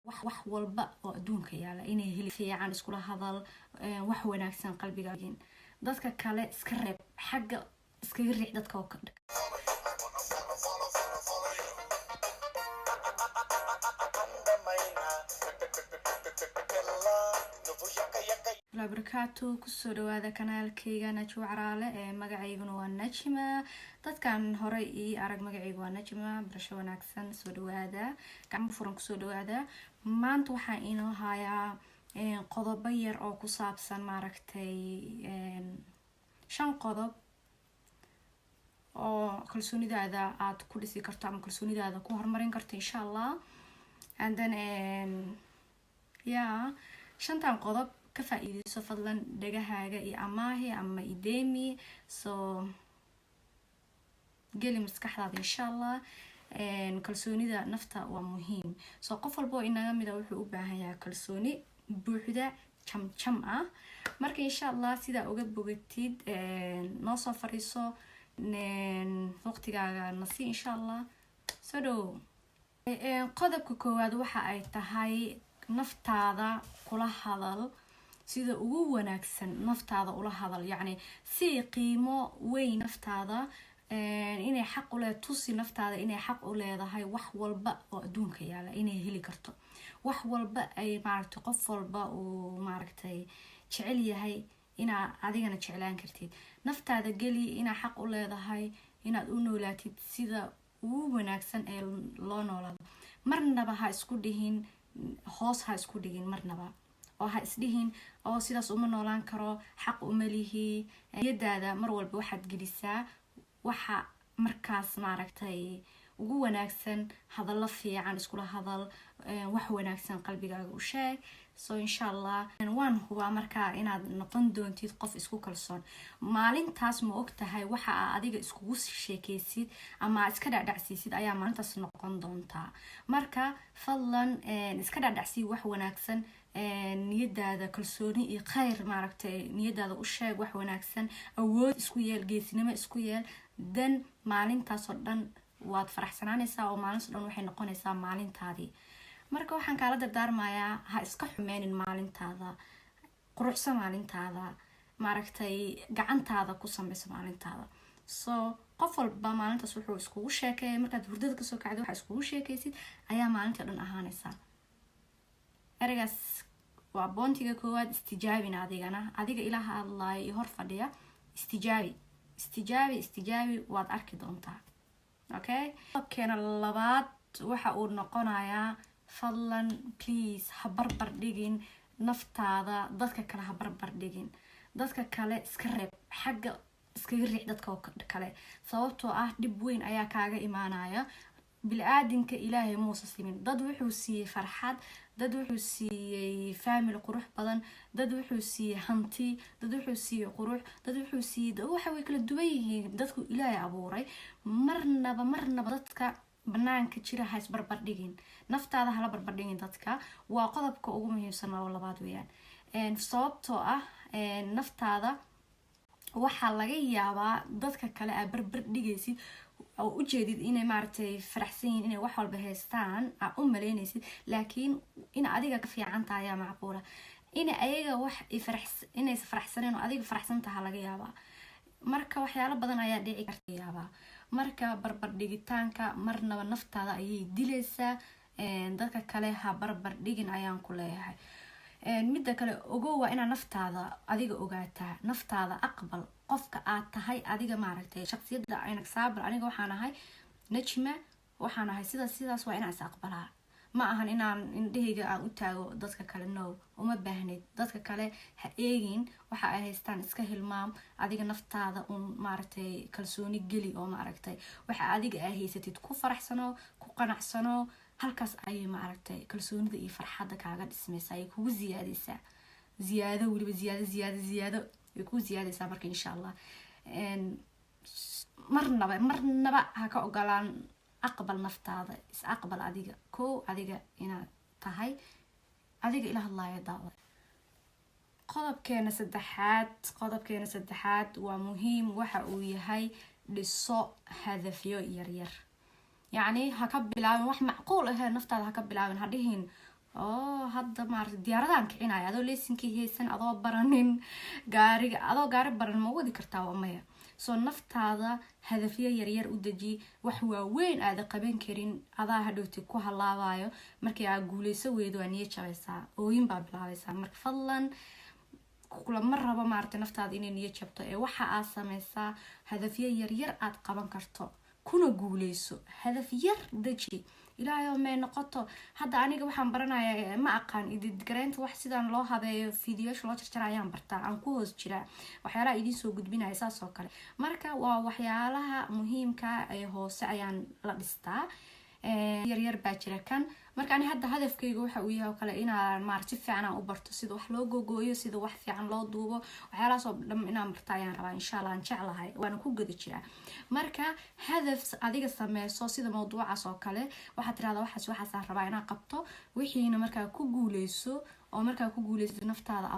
wax walba oo adduunka yaala inay heli fiican iskula hadal wax wanaagsan qalbiga dadka kale iska reeb xagga iskaga riix dadka oo ka dhig barakaatu kusoo dhawaada kanaalkayga Najma Caraale magacayguna waa Najma dadkan hore ii arag magacaygu waa Najma barasho wanaagsan soo dhawaada gacmo furan kusoo dhawaada maanta waxaan inoo hayaa qodobo yar oo ku saabsan maaragtay 5 qodob oo kalsoonidaada aad ku dhisi karto ama kalsoonidaada ku horumarin karto insha Allah and then shantan qodob ka faa'iideyso fadlan dhagahaaga iyo amaahi ama ideemi soo geli maskaxdaada insha Allah kalsoonida nafta waa muhiim soo qof walba inaga mid ah wuxuu u baahan yahay kalsooni buuxda jam ah marka insha Allah sida uga bogatid noo soo fariiso waqtigaaga nasi insha Allah soo dhow qodobka koowaad waxa ay tahay naftaada kula hadal sida ugu wanaagsan naftaada ula hadal yani si qiimo weyn naftaada inay xaq u leedahay tusi naftaada inay xaq u leedahay wax walba oo adduunka yaala inay heli karto wax walba ay maaragtay qof walba uu maaragtay jecel yahay ina adigana jeclaan kartid naftaada gali ina xaq u leedahay inaad u noolaatid sida ugu wanaagsan ee loo noolaado marnaba ha isku dhihin hoos ha isku dhigin marnaba oo ha isdhihin oo sidaas uma noolaan karo xaq uma lihi niyadaada mar walba waxaad gelisaa waxa markaas maaragtay ugu wanaagsan hadallo fiican iskula hadal wax wanaagsan qalbigaaga u sheeg so insha Allah waan hubaa markaa inaad noqon doontid qof isku kalsoon maalintaas ma ogtahay waxa adiga iskugu sheekaysid ama iska dhacdhacsiisid ayaa maalintaas noqon doontaa marka fadlan iska dhacdhacsi wax wanaagsan niyadaada kalsooni iyo khayr maaragtay niyadaada u sheeg wax wanaagsan awood isku yeel geesinimo isku yeel dan maalintaas oo dhan waad faraxsanaanaysaa oo maalintaas oo dhan waxay noqonaysaa maalintaadii marka waxaan kala dardaarmayaa ha iska xumeenin maalintaada quruxsan maalintaada maaragtay gacantaada ku samayso maalintaada so qof walba maalintaas wuxuu iskugu sheekeeyay markaad hurdada ka soo kacdo waxa iskugu sheekaysid ayaa maalinta dhan ahaanaysaa eragaas waa boontiga koowaad istijaabina adiga ilaaha hadlaaya iyo hor fadhiya istijaabi waad arki doontaa okay qodobkeena labaad waxa uu noqonayaa fadlan please ha barbar dhigin naftaada dadka kale ha barbar dhigin dadka kale iska reeb xagga iskaga riix dadka kale sababtoo ah dhib weyn ayaa kaaga imaanaya bilaadanka ilaahay muusa simin dad wuxuu siiyay farxad dad wuxuu siiyay family qurux badan dad wuxuu siiyay hanti dad wuxuu siiyay qurux dad wuxuu siiyay waxa way kala duwan yihiin dadku ilaahay abuuray marnaba dadka banaanka jira ha is barbar dhigin naftaada hala barbar dhigin dadka waa qodobka ugu muhiimsan oo labaad weeyaan sababtoo ah naftaada waxa laga yaabaa dadka kale aad barbar dhigaysid oo u jeedid inay maaragtay faraxsan yihiin inay wax walba haystaan aad u maleynaysid laakiin in adiga ka fiican tahay ayaa macquula in ayaga wax inay faraxsaneen oo adiga faraxsan tahay laga yaabaa marka waxyaalo badan ayaa dhici karta yaabaa marka barbar dhigitaanka marnaba naftaada ayay dilaysaa dadka kale ha barbar dhigin ayaan ku leeyahay midda kale ogow waa inaad naftaada adiga ogaataa naftaada aqbal qofka aad tahay adiga maaragtay shakhsiyadda aynak saabir aniga waxaan ahay Najma waxaan ahay sidaas waa inaan is aqbalaa ma ahan inaan indhahayga aan u taago dadka kale no uma baahnid dadka kale ha eegin waxa ay haystaan iska hilmaam adiga naftaada maaragtay kalsooni geli oo maaragtay waxa adiga ay haysatid ku faraxsano ku qanacsano halkaas ay maaragtay kalsoonida iyo farxadda kaaga dhismaysa ay kugu ziyaadaysaa ziyaado waliba ziyaado ay kugu ziyaadaysaa marka insha Allah marnaba ha ka ogolaan aqbal naftaada is aqbal adiga inaad tahay adiga ila hadlaaya daawa qodobkeena saddexaad waa muhiim waxa uu yahay dhiso hadafyo yaryar يعني هكا بلاوين واح معقول اهي نفتاد هكا بلاوين هاديهين hadda maaragtay diyaaradan kicinaya adoo leysinkii haysan adoo baranin gaariga adoo gaari baran ma wadi kartaa waa maya soo naftaada hadafyo yaryar u deji wax waaweyn aada qaban karin adaa hadhowti ku halaabayo markii aad guuleyso weydo waa niyad jabaysaa ooyin baa bilaabaysaa marka fadlan kulama rabo maaragtay naftaada inay niyad jabto ee waxa aad sameysaa hadafyo yaryar aad qaban karto kuna guuleyso hadaf yar deji ilaahay oo may noqoto hadda aniga waxaan baranayaa ma aqaan ididgareynta wax sidaan loo habeeyo fiidiyosh loo jarjara ayaan bartaa aan ku hoos jiraa waxyaalaha idiin soo gudbinaya saas oo kale marka waa waxyaalaha muhiimka ee hoose ayaan la dhistaa yaryar baa jira kan marka ani hadda hadafkayga waxa uu yahay oo kale inaan maaragtay si fiican aan u barto sida wax loo gogooyo sida wax fiican loo duubo waxyaalahaas oo dhan inaan barto ayaan rabaa insha Allah aan jeclahay waana ku gudi jiraa marka hadaf adiga sameyso sida mawduucaas oo kale waxaad tiraahdaa waxaas rabaa inaan qabto wixiina markaa ku guuleyso oo markaa ku guuleyso naftaada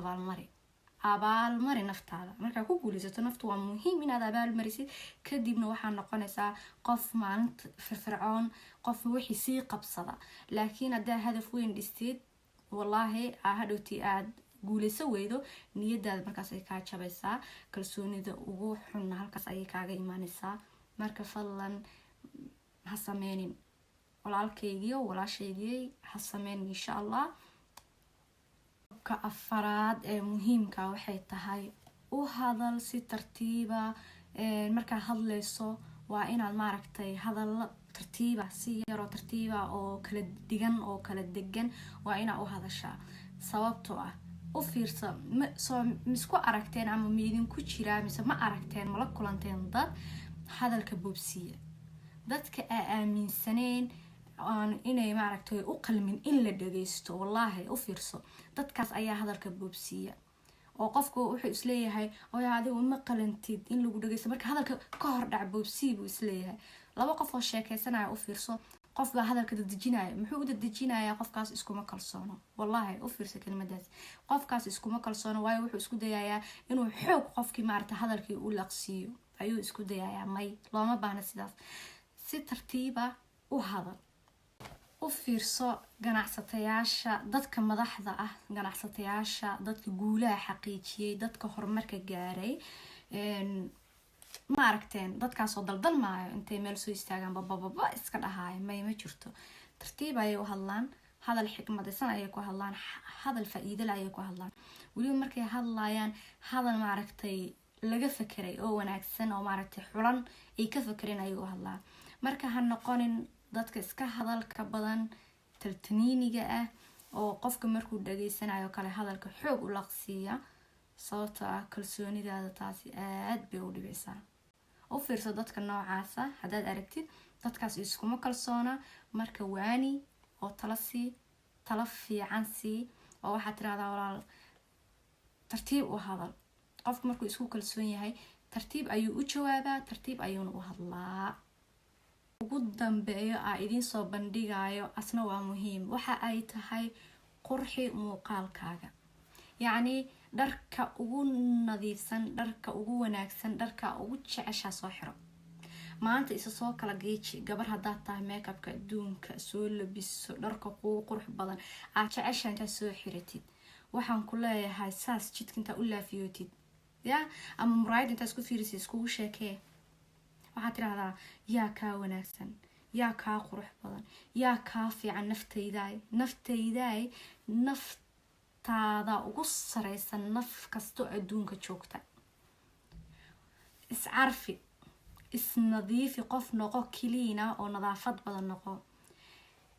abaalmari naftaada markaa ku guuleysato naftu waa muhiim inaad abaalmarisid kadibna waxaa noqonaysaa qof maalinta firfircoon qof wixii sii qabsada laakiin haddaa hadaf weyn dhisteed wallaahi hadhowti aad guuleyso weydo niyadaada markaas ay kaa jabaysaa kalsoonida ugu xunna halkaas ayay kaaga imaanaysaa marka fadlan ha sameynin walaalkaygiyo walaashaygii ha sameynin insha Allah afaraad ee muhiimka waxay tahay u hadal si tartiiba markaa hadleyso waa inaad maaragtay hadal tartiiba si yar oo tartiiba oo kala digan oo kala degan waa inaad u hadashaa sababtoo ah u fiirsa soo misku aragteen ama miidinku jiraa mise ma aragteen mala kulanteen dad hadalka boobsiya dadka aaminsaneen inay maaragtay u qalmin in la dhageysto wallaahi u fiirso dadkaas ayaa hadalka boobsiya oo qofku wuxuu isleeyahay adigu ma qalantid in lagu dhageysto marka hadalka ka hor dhac boobsii buu isleeyahay laba qof oo sheekeysanaya u fiirso qof baa hadalka dadejinaya muxuu u dadejinayaa qofkaas iskuma kalsoono wallaahi u fiirso kelmadaas qofkaas iskuma kalsoono waayo wuxuu isku dayayaa inuu xoog qofkii maaragtay hadalkii u laqsiiyo ayuu isku dayayaa may looma baahna sidaas si tartiiba u hadal u fiirso ganacsatayaasha dadka madaxda ah ganacsatayaasha dadka guulaha xaqiijiyay dadka horumarka gaaray ma aragteen dadkaasoo daldalmaayo intay meel soo istaagaan bababa iska dhahaayo ma jirto tartiib ayay u hadlaan hadal xikmadaysan ayay ku hadlaan hadal faa'iidala ayay ku hadlaan weliba markay hadlayaan hadal maaragtay laga fekeray oo wanaagsan oo maaragtay xulan ay ka fekereen ayay u hadlaan marka ha noqonin dadka iska hadalka badan taltaniiniga ah oo qofka markuu dhageysanayo kale hadalka xoog u laqsiiya sababtoo ah kalsoonidaada taasi aad bay u dhibaysaa u fiirso dadka noocaasa haddaad aragtid dadkaas iskuma kalsoona marka waani oo tala fiican sii oo waxaad tirahdaa walaal tartiib u hadal qofka markuu isku kalsoon yahay tartiib ayuu u jawaabaa tartiib ayuuna u hadlaa ugu dambeeyo idiin soo bandhigayo asna waa muhiim waxa ay tahay qurxi muuqaalkaaga yacni dharka ugu nadiifsan dharka ugu wanaagsan dharka ugu jeceshaa soo xiro maanta isa soo kala geeji gabar haddaad tahay makeupka adduunka soo labiso dharka kugu qurux badan aad jeceshaa intaad soo xiratid waxaan ku leeyahay saas jidka intaa u laafiyootid ya ama muraayad intaa isku fiirisid iskugu sheekee waxaad tirahdaa yaa kaa wanaagsan yaa kaa qurux badan yaa kaa fiican naftaydaay naftaada ugu sareysan naf kastoo adduunka joogta iscarfi isnadiifi qof noqo kiliina oo nadaafad badan noqo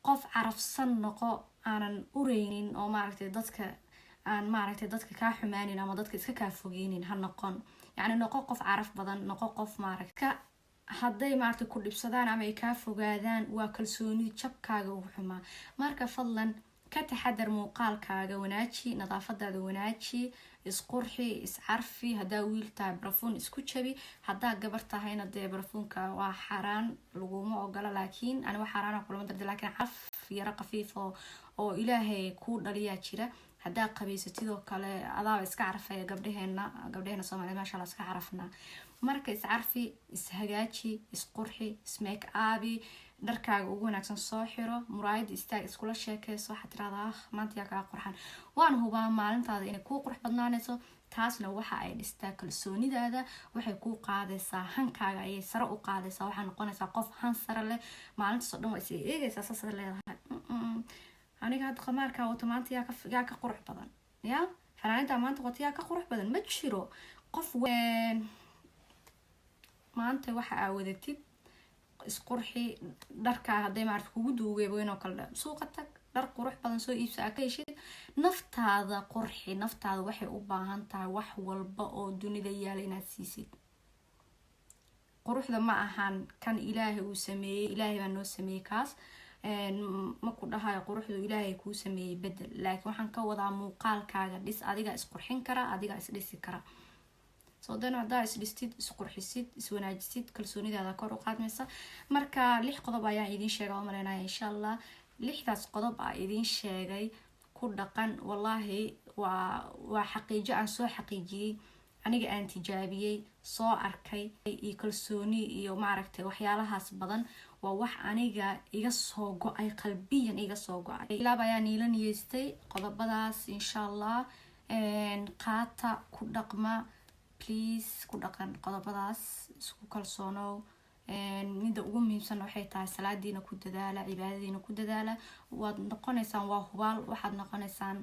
qof carafsan noqo aanan ureynin oo maaragtay dadka aan maaragtay dadka kaa xumaanin ama dadka iska kaa fogeynin ha noqon yacni noqo qof caraf badan noqo qof maaragta hadday maaragtay ku dhibsadaan ama ay kaa fogaadaan waa kalsoonida jabkaaga ugu xumaa marka fadlan ka taxadar muuqaalkaaga wanaaji nadaafadaada wanaaji isqurxi iscarfi haddaa wiil tahay barafuun isku jabi haddaa gabar tahayna dee barafuunka waa xaaraan laguma ogola laakiin aniga xaaraana kulama darda laakiin caraf yaro qafiif oo ilaahay kuu dhaliyaa jira haddaa qabaysatidoo kale adaaba iska carfaya gabdhaheena soomaaliyed maasha allah iska carafnaa marka iscarfi ishagaaji isqurxi ismake abi dharkaaga ugu wanaagsan soo xiro, muraayad istaag, iskula sheekayso, waxaad tiraahdaa maanta yaa kaa qurxan. waan hubaa maalintaada inay kuu qurux badnaanayso. taasna waxa ay dhistaa kalsoonidaada, waxay kuu qaadaysaa hankaaga ayay sare u qaadaysaa. waxaa noqonaysaa qof han sare leh. maalintaas oo dhan waa is eegaysaa, saasad leedahay aniga hadda qamaarkaa wato maanta yaa ka qurux badan, ya fanaanida maanta wato yaa ka qurux badan ma jiro. qof maanta waxa aa wadatid isqurxi, dharkaa hadday maarata kugu duugeebo inoo kale suuqa tag, dhar qurux badan soo iibsa aa ka heshid. naftaada qurxi, naftaada waxay u baahan tahay wax walba oo dunida yaala inaad siisid. quruxda ma ahan kan ilaahay uu sameeyey, ilaahay baa noo sameeyey kaas. ma ku dhahayo quruxdu ilaahay kuu sameeyey bedel, laakiin waxaan ka wadaa muuqaalkaaga dhis. adigaa isqurxin kara, adigaa isdhisi kara. soo dan haddaa isdhistid, isqurxisid, iswanaajisid, kalsoonidaada kor u qaadmaysa. marka 6 qodob ayaan idiin sheega oo maleynaya insha allah. 6daas qodob aa idiin sheegay ku dhaqan. wallaahi waa xaqiijo aan soo xaqiijiyey, aniga aan tijaabiyey, soo arkay, iyo kalsooni iyo maaragtay waxyaalahaas badan. waa wax aniga iga soo go-ay, qalbiyan iga soo go-ay. ilaab ayaa niila niyeystay qodobadaas insha allah. qaata, ku dhaqma, please ku dhaqan qodobadaas, isku kalsoonow. midda ugu muhiimsan waxay tahay salaadiina ku dadaala, cibaadadiina ku dadaala. waad noqonaysaan, waa hubaal waxaad noqonaysaan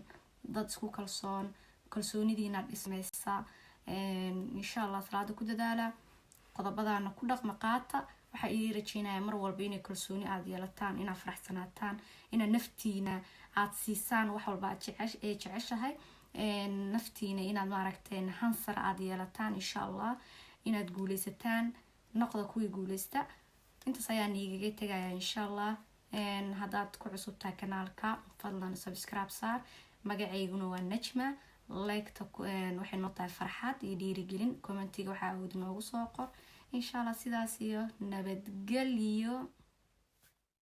dad isku kalsoon, kalsoonidiina dhismaysa. insha allah salaada ku dadaala, qodobadaana ku dhaqma, qaata. waxaa idin rajeynaya mar walba inay kalsooni aad yeelataan, inaad faraxsanaataan, inaad naftiina aad siisaan wax walba aad jeceshahay. naftiina inaad maaragteen hansar aad yeelataan insha allah, inaad guuleysataan, noqda kuwii guuleysta. intaas ayaan igaga tegaya insha allah. haddaad ku cusubtahay kanaalka fadlan subscribe saar. magacayguna waa Najma. like-ta waxay noo tahay farxad iyo dhiirigelin. commentiga waxaa awood noogu soo qor insha allah. sidaas iyo nabadgelyo.